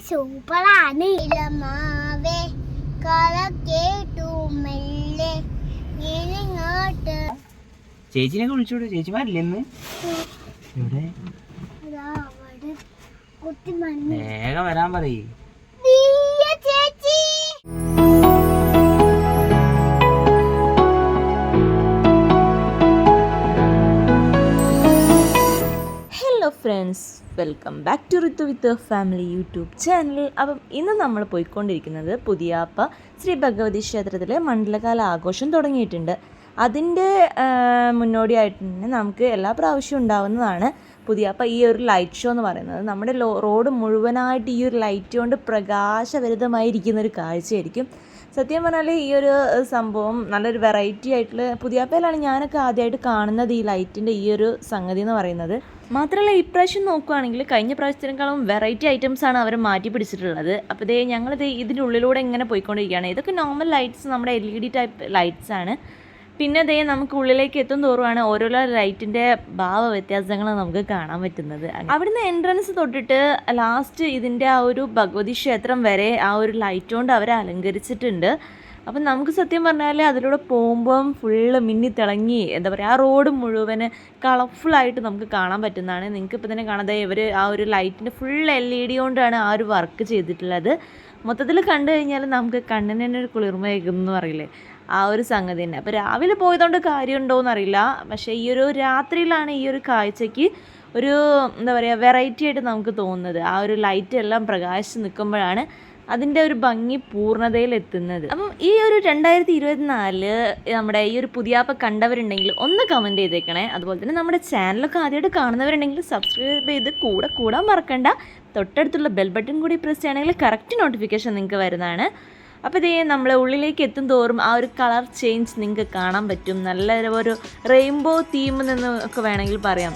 സൂപ്പറാണ്. ഇളമാവേ കള കേട്ടു മെല്ലെ ഇങ്ങോട്ട്. ചേച്ചിനെ വിളിച്ചോട്. ചേച്ചിമാരില്ലേ ഇന്ന്? വേഗം വരാൻ പറയേ. ചേച്ചി hello friends, welcome back to Rithu with family YouTube channel. അപ്പം ഇന്ന് നമ്മൾ പോയിക്കൊണ്ടിരിക്കുന്നത് പുതിയാപ്പ ശ്രീ ഭഗവതി ക്ഷേത്രത്തിലെ മണ്ഡലകാല ആഘോഷം തുടങ്ങിയിട്ടുണ്ട്. അതിൻ്റെ മുന്നോടിയായിട്ട് തന്നെ നമുക്ക് എല്ലാ പ്രാവശ്യവും ഉണ്ടാവുന്നതാണ് പുതിയാപ്പ ഈ ഒരു ലൈറ്റ് ഷോ എന്ന് പറയുന്നത്. നമ്മുടെ റോഡ് മുഴുവനായിട്ട് ഈ ഒരു ലൈറ്റ് കൊണ്ട് പ്രകാശഭരിതമായിരിക്കുന്ന ഒരു കാഴ്ചയായിരിക്കും. സത്യം പറഞ്ഞാൽ ഈ ഒരു സംഭവം നല്ലൊരു വെറൈറ്റി ആയിട്ടുള്ള പുതിയാപ്പയിലാണ് ഞാനൊക്കെ ആദ്യമായിട്ട് കാണുന്നത് ഈ ലൈറ്റിൻ്റെ ഈ ഒരു സംഗതി എന്ന് പറയുന്നത്. മാത്രമല്ല ഇപ്രാവശ്യം നോക്കുകയാണെങ്കിൽ കഴിഞ്ഞ പ്രാവശ്യത്തിനേക്കാളും വെറൈറ്റി ഐറ്റംസാണ് അവർ മാറ്റി പിടിച്ചിട്ടുള്ളത്. അപ്പോൾ ഞങ്ങളിത് ഇതിൻ്റെ ഉള്ളിലൂടെ ഇങ്ങനെ പോയിക്കൊണ്ടിരിക്കുകയാണ്. ഇതൊക്കെ നോർമൽ ലൈറ്റ്സ്, നമ്മുടെ LED ടൈപ്പ് ലൈറ്റ്സ് ആണ്. പിന്നെ നമുക്ക് ഉള്ളിലേക്ക് എത്തും തോറുമാണ് ഓരോ ലൈറ്റിൻ്റെ ഭാവ വ്യത്യാസങ്ങൾ നമുക്ക് കാണാൻ പറ്റുന്നത്. അവിടുന്ന് എൻട്രൻസ് തൊട്ടിട്ട് ലാസ്റ്റ് ഇതിൻ്റെ ആ ഒരു ഭഗവതി ക്ഷേത്രം വരെ ആ ഒരു ലൈറ്റ് കൊണ്ട് അവരെ അലങ്കരിച്ചിട്ടുണ്ട്. അപ്പം നമുക്ക് സത്യം പറഞ്ഞാൽ അതിലൂടെ പോകുമ്പം ഫുള്ള് മിന്നി തിളങ്ങി എന്താ പറയുക, ആ റോഡ് മുഴുവൻ കളർഫുള്ളായിട്ട് നമുക്ക് കാണാൻ പറ്റുന്നതാണ്. നിങ്ങൾക്കിപ്പോൾ തന്നെ കാണാതെ ഇവർ ആ ഒരു ലൈറ്റിൻ്റെ ഫുൾ LED കൊണ്ടാണ് ആ ഒരു വർക്ക് ചെയ്തിട്ടുള്ളത്. മൊത്തത്തിൽ കണ്ടു കഴിഞ്ഞാൽ നമുക്ക് കണ്ണിന് തന്നെ ഒരു കുളിർമയേക്കുന്നു പറയില്ലേ, ആ ഒരു സംഗതി തന്നെ. അപ്പോൾ രാവിലെ പോയതുകൊണ്ട് കാര്യമുണ്ടോയെന്ന് അറിയില്ല, പക്ഷേ ഈ ഒരു രാത്രിയിലാണ് ഈ ഒരു കാഴ്ചയ്ക്ക് ഒരു എന്താ പറയുക വെറൈറ്റി ആയിട്ട് നമുക്ക് തോന്നുന്നത്. ആ ഒരു ലൈറ്റ് എല്ലാം പ്രകാശിച്ച് നിൽക്കുമ്പോഴാണ് അതിൻ്റെ ഒരു ഭംഗി പൂർണ്ണതയിലെത്തുന്നത്. അപ്പം ഈ ഒരു 2024 നമ്മുടെ ഈ ഒരു പുതിയാപ്പ കണ്ടവരുണ്ടെങ്കിൽ ഒന്ന് കമൻറ്റ് ചെയ്തേക്കണേ. അതുപോലെ തന്നെ നമ്മുടെ ചാനലൊക്കെ ആദ്യമായിട്ട് കാണുന്നവരുണ്ടെങ്കിൽ സബ്സ്ക്രൈബ് ചെയ്ത് കൂടാൻ മറക്കണ്ട. തൊട്ടടുത്തുള്ള ബെൽ ബട്ടൺ കൂടി പ്രസ് ചെയ്യണമെങ്കിൽ കറക്റ്റ് നോട്ടിഫിക്കേഷൻ നിങ്ങൾക്ക് വരുന്നതാണ്. അപ്പോൾ നമ്മൾ ഉള്ളിലേക്ക് എത്തും തോറും ആ ഒരു കളർ ചേഞ്ച് നിങ്ങൾക്ക് കാണാൻ പറ്റും. നല്ല ഒരു റെയിൻബോ തീം എന്ന് ഒക്കെ വേണമെങ്കിൽ പറയാം.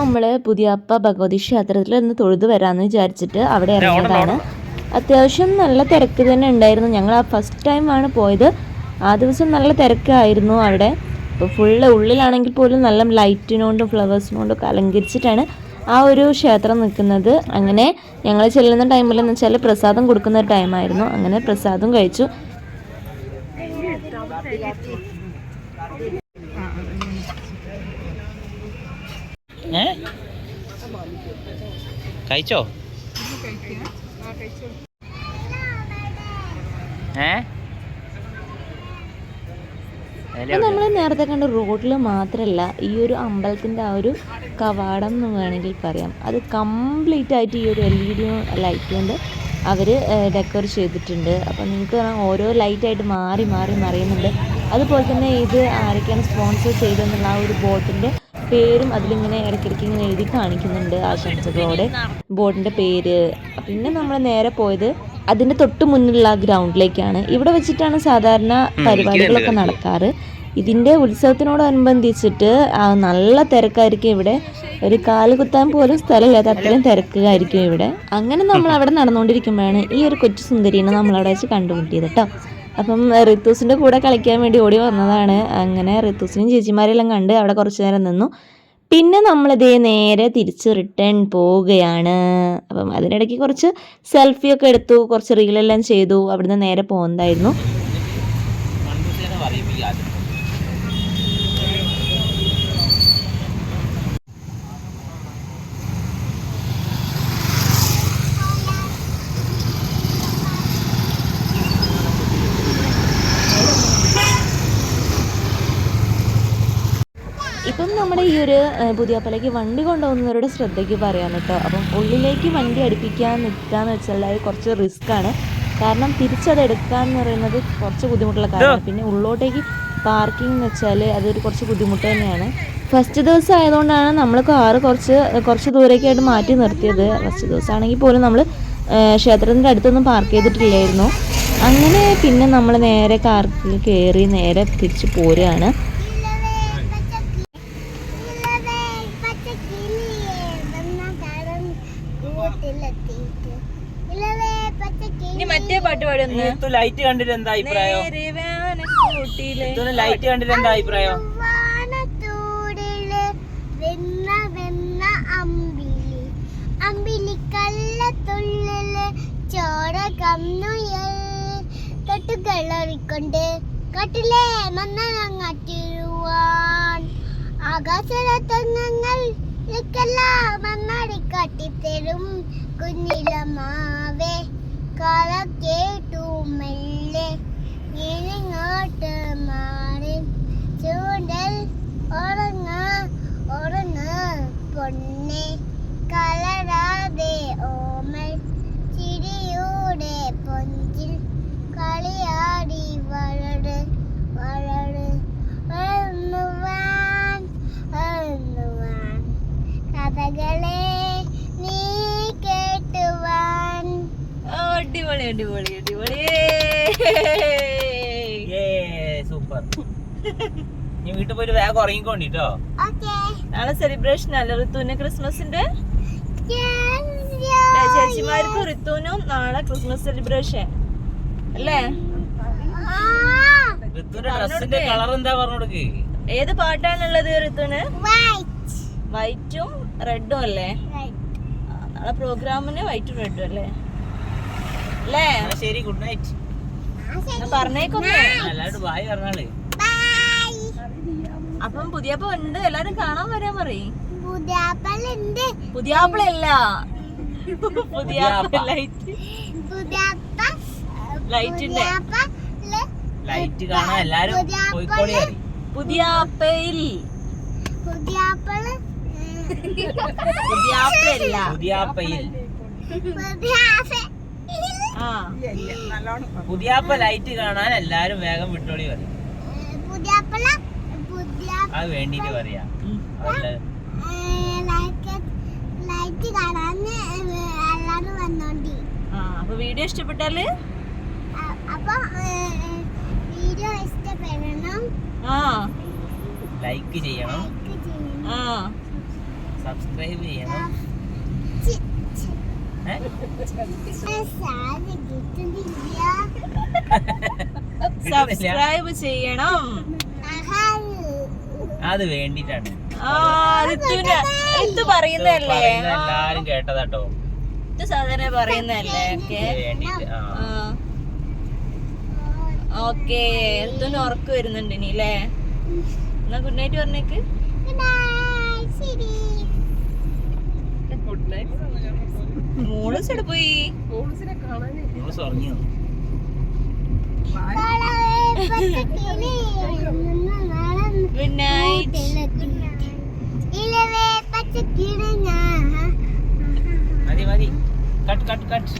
നമ്മൾ പുതിയാപ്പ ഭഗവതി ക്ഷേത്രത്തിൽ ഒന്ന് തൊഴുത് വരാമെന്ന് വിചാരിച്ചിട്ട് അവിടെ ഇറങ്ങിയതാണ്. അത്യാവശ്യം നല്ല തിരക്ക് തന്നെ ഉണ്ടായിരുന്നു. ഞങ്ങൾ ആ ഫസ്റ്റ് ടൈമാണ് പോയത്. ആ ദിവസം നല്ല തിരക്കായിരുന്നു അവിടെ. അപ്പോൾ ഫുള്ള് ഉള്ളിലാണെങ്കിൽ പോലും നല്ല ലൈറ്റിനോണ്ടും ഫ്ലവേഴ്സിനോണ്ടും അലങ്കരിച്ചിട്ടാണ് ആ ഒരു ക്ഷേത്രം നിൽക്കുന്നത്. അങ്ങനെ ഞങ്ങൾ ചെല്ലുന്ന ടൈമിൽ എന്ന് വെച്ചാൽ പ്രസാദം കൊടുക്കുന്ന ഒരു ടൈമായിരുന്നു. അങ്ങനെ പ്രസാദം കഴിച്ചു. കഴിച്ചോ? നമ്മൾ നേരത്തെ കണ്ട റോഡിൽ മാത്രമല്ല, ഈ ഒരു അമ്പലത്തിൻ്റെ ആ ഒരു കവാടം എന്ന് വേണമെങ്കിൽ പറയാം, അത് കംപ്ലീറ്റ് ആയിട്ട് ഈ ഒരു LED ലൈറ്റ് കൊണ്ട് അവർ ഡെക്കോർ ചെയ്തിട്ടുണ്ട്. അപ്പോൾ നിങ്ങൾക്ക് ഓരോ ലൈറ്റായിട്ട് മാറി മാറി മറിയുന്നുണ്ട്. അതുപോലെ തന്നെ ഇത് ആരൊക്കെയാണ് സ്പോൺസർ ചെയ്തതെന്നുള്ള ആ ഒരു ബോട്ടിൻ്റെ പേരും അതിലിങ്ങനെ ഇടയ്ക്കിടയ്ക്ക് ഇങ്ങനെ എഴുതി കാണിക്കുന്നുണ്ട് ആശംസകളോടെ ബോട്ടിൻ്റെ പേര്. പിന്നെ നമ്മൾ നേരെ പോയത് അതിൻ്റെ തൊട്ട് മുന്നിലുള്ള ഗ്രൗണ്ടിലേക്കാണ്. ഇവിടെ വെച്ചിട്ടാണ് സാധാരണ പരിപാടികളൊക്കെ നടക്കാറ്. ഇതിൻ്റെ ഉത്സവത്തിനോടനുബന്ധിച്ചിട്ട് നല്ല തിരക്കായിരിക്കും ഇവിടെ. ഒരു കാല് കുത്താൻ പോലും സ്ഥലമില്ലാത്ത അത്രയും തിരക്കായിരിക്കും ഇവിടെ. അങ്ങനെ നമ്മൾ അവിടെ നടന്നുകൊണ്ടിരിക്കുമ്പോഴാണ് ഈ ഒരു കൊച്ചു സുന്ദരീനെ നമ്മളവിടെ വെച്ച് കണ്ടുമുട്ടിയത് കേട്ടോ. അപ്പം ഋത്തൂസിൻ്റെ കൂടെ കളിക്കാൻ വേണ്ടി ഓടി വന്നതാണ്. അങ്ങനെ ഋത്തൂസിനും ചേച്ചിമാരെല്ലാം കണ്ട് അവിടെ കുറച്ച് നേരം നിന്നു. പിന്നെ നമ്മളിതേ നേരെ തിരിച്ച് റിട്ടേൺ പോവുകയാണ്. അപ്പം അതിനിടയ്ക്ക് കുറച്ച് സെൽഫിയൊക്കെ എടുത്തു, കുറച്ച് റീലെല്ലാം ചെയ്തു. അവിടുന്ന് നേരെ പോകുന്നതായിരുന്നു. ഇപ്പം നമ്മുടെ ഈ ഒരു പുതിയാപ്പലേക്ക് വണ്ടി കൊണ്ടുപോകുന്നവരുടെ ശ്രദ്ധയ്ക്ക് പറയാൻ കേട്ടോ. അപ്പം ഉള്ളിലേക്ക് വണ്ടി അടുപ്പിക്കാൻ നിൽക്കാന്ന് വെച്ചാൽ അത് കുറച്ച് റിസ്ക്കാണ്. കാരണം തിരിച്ചത് എടുക്കാന്ന് പറയുന്നത് കുറച്ച് ബുദ്ധിമുട്ടുള്ള കാര്യമാണ്. പിന്നെ ഉള്ളോട്ടേക്ക് പാർക്കിംഗ് എന്ന് വെച്ചാൽ അതൊരു കുറച്ച് ബുദ്ധിമുട്ട് തന്നെയാണ്. ഫസ്റ്റ് ദിവസം ആയതുകൊണ്ടാണ് നമ്മൾ കാറ് കുറച്ച് ദൂരേക്കായിട്ട് മാറ്റി നിർത്തിയത്. ഫസ്റ്റ് ദിവസമാണെങ്കിൽ പോലും നമ്മൾ ക്ഷേത്രത്തിൻ്റെ അടുത്തൊന്നും പാർക്ക് ചെയ്തിട്ടില്ലായിരുന്നു. അങ്ങനെ പിന്നെ നമ്മൾ നേരെ കാറിൽ കയറി നേരെ തിരിച്ച് പോരുകയാണ്. മറ്റേ പാട്ട് പാടുന്നു. ലൈറ്റ് കണ്ടിട്ട് എന്താ അഭിപ്രായം? ലൈറ്റ് കണ്ടിട്ട് എന്താ അഭിപ്രായം? അമ്പിലിക്കള്ളത്തുള്ളില് ചോര കന്നുയൽ തൊട്ടുകളറിക്കൊണ്ട് കട്ടിലെ മണ്ണങ്ങാറ്റിടുവാൻ ആകാശരത്നങ്ങൾക്കെല്ലാം മണ്ണാടി കാട്ടിത്തരും കുഞ്ഞിലമാവേ കാല കേട്ടു മെല്ലെ ഇങ്ങോട്ട് മാറി ചൂണ്ടൽ ഉറങ്ങ പൊന്നെ കലരാതെ ഓമൽ ചിരിയുടെ പൊഞ്ചിൽ കളിയാടി വളരുവാൻ കഥകളെ നീ കേട്ടുവാൻ. അടിപൊളി അടിപൊളി അടിപൊളി, സൂപ്പർ. നീ വീട്ടിൽ പോയിട്ട് വേഗം ഉറങ്ങിക്കൊണ്ടിട്ടോ. നാളെ സെലിബ്രേഷൻ അല്ല ഋത്തുവിന് ക്രിസ്മസിന്റെ. ചേച്ചിമാർക്കും ഋത്തുവിനും നാളെ ക്രിസ്മസ് സെലിബ്രേഷൻ അല്ലേ? ഡ്രസ്സിന്റെ കളർ എന്താ പറഞ്ഞോടുക്ക്? ഏത് പാട്ടാണുള്ളത് ഋത്തുവിന്? വൈറ്റും റെഡും അല്ലേ? നാളെ പ്രോഗ്രാമിന് വൈറ്റും റെഡും അല്ലേ? അല്ലേ? ശരി, ഗുഡ് നൈറ്റ്. പറഞ്ഞേക്കൊന്നേ. എല്ലാവരും ബായ് പറഞ്ഞാളേ. അപ്പം പുതിയാപ്പ ഉണ്ട്, എല്ലാരും കാണാൻ വരാൻ പറയും. പുതിയാപ്പളല്ല, ലൈറ്റിന്റെ ലൈറ്റ് കാണാൻ എല്ലാരും കോഴിക്കോട് കയറി. പുതിയാപ്പയിൽ പുതിയാപ്പ ലൈറ്റ് കാണാൻ എല്ലാരും വേഗം വിട്ടോളി പറയും. അത് വേണ്ടിട്ട് പറയാ. അപ്പൊ വീഡിയോ ഇഷ്ടപ്പെട്ടാല് ലൈക്ക് ചെയ്യണം, സബ്സ്ക്രൈബ് ചെയ്യണം. ചി- ചി. ഏ? സാരി കിട്ടുന്നില്ല. സബ്സ്ക്രൈബ് ചെയ്യണം. ആഹാ. അത് വേണ്ടിട്ടാണ് ആ ഋതു പറയുന്നല്ലേ? എല്ലാരും കേട്ടതാട്ടോ. ഋതു സാധാരണ പറയുന്നല്ലേ? ഓക്കെ ഇത് വേണ്ടിട്ട്. ഓക്കെ ഋതുവിന് ഉറക്കം വരുന്നുണ്ട് ഇനി അല്ലേ? എന്നാ ഗുഡ് നൈറ്റ് പറഞ്ഞേക്ക്. Good night, ശരി. മോള് ചെട പോയി. നമ്മള് സ്വർണ്ണി കളവേ പച്ചക്കിളി നടന്ന് ഗുഡ് നൈറ്റ്. ഇലവേ പച്ചക്കിളി മതി മതി. Cut cut cut.